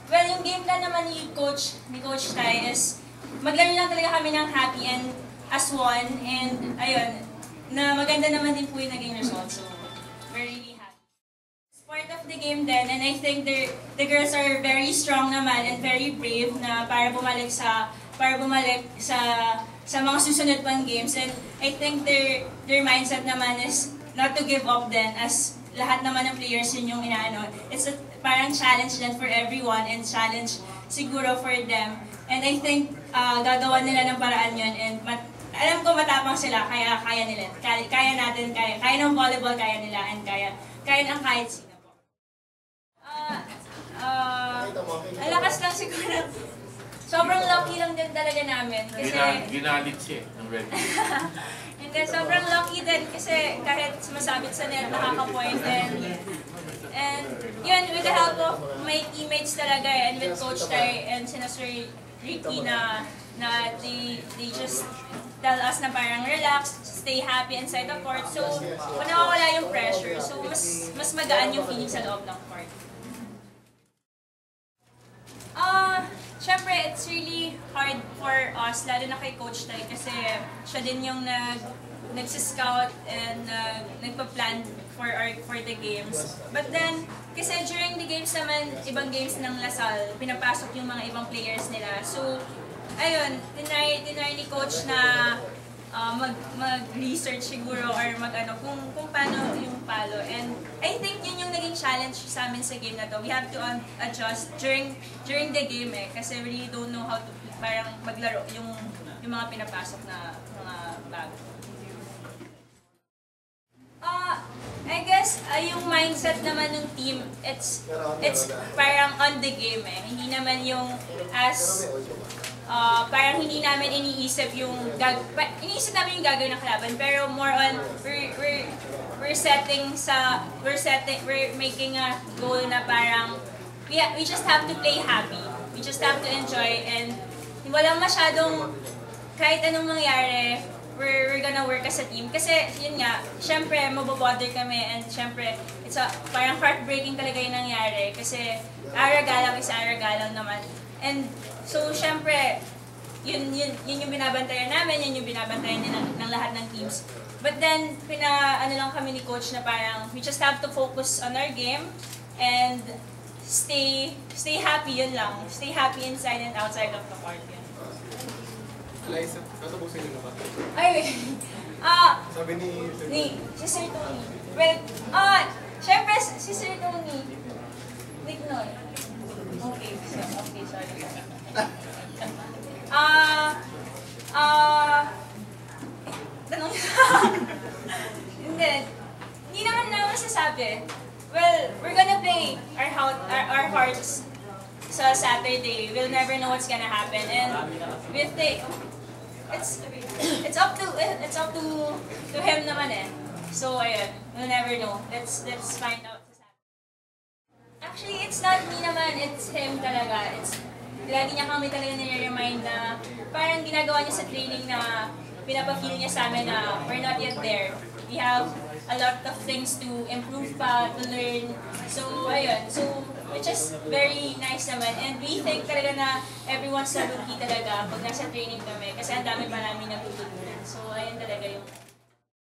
Well, yung game plan naman ni Coach Tai is maglaro lang talaga kami ng happy and as one. And ayun, na maganda naman din po yung naging result. So, we're really happy. It's part of the game then, and I think the girls are very strong naman and very brave na para bumalik sa mga susunod pang games. And I think their mindset naman is not to give up then, as lahat naman ng players yun yung inaano. It's a parang challenge din for everyone and challenge siguro for them. And I think gagawa nila ng paraan yun, and alam ko matapang sila, kaya nila. Kaya natin, kaya ng volleyball, kaya nila, and kaya ng kahit sino po. Ang lakas lang siguro. Sobrang lucky lang din talaga namin. Kasi ginalit siya ng red. Hindi, sobrang lucky din kasi kahit sumasabit sa net, nakaka-point din. And yun, with the help of my teammates talaga and with Coach Tai and sina Sir Ricky na they just tell us na parang relax, stay happy inside the court. So, kung nawawala yung pressure, so mas magaan yung feeling sa loob ng court. Siyempre, it's really hard for us, lalo na kay Coach Tai, kasi siya din yung nagsiscout and nagpa-plan for the games. But then, kasi during the games naman, ibang games ng Lasal, pinapasok yung mga ibang players nila. So, ayun, tinry ni Coach na mag-research siguro or kung paano yung palo. And I think yun yung naging challenge sa amin sa game na to. We have to adjust during the game kasi we really don't know how to parang maglaro yung mga pinapasok na mga bago. I guess yung mindset naman ng team, it's parang on the game Hindi naman yung parang hindi namin iniisip namin yung gagawin ng kalaban, pero more on we're making a goal na parang we just have to play happy. We just have to enjoy, and walang masyadong kahit anong mangyari, we're gonna work as a team. Kasi yun nga, syempre mabobother kami, and syempre parang heartbreaking talaga yung nangyari kasi ara-galang is ara-galang naman. And so, syempre, yun yung binabantayan namin, yun yung binabantayan ng lahat ng teams. But then, lang kami ni Coach na parang, we just have to focus on our game and stay happy, yun lang. Stay happy inside and outside of the court, yun. Eliza, tatapusin niyo na ba? Ay, sabi ni Sir Tony. Well, syempre, si Sir Tony. Wait, no. Okay, sorry. Tanong Hindi naman masasabi. Well, we're gonna play our hearts sa Saturday. We'll never know what's gonna happen, and it's up to him naman So ayun, we'll never know. Let's find out. Actually, it's not me naman, it's him talaga. Lagi niya kami talaga nire-remind na parang ginagawa niya sa training na pinapa-feel niya sa amin na we're not yet there. We have a lot of things to improve pa, to learn. So, ayun. So, which is very nice naman. And we think talaga na everyone's a rookie talaga pag nasa training kami kasi ang dami pa namin natutunan.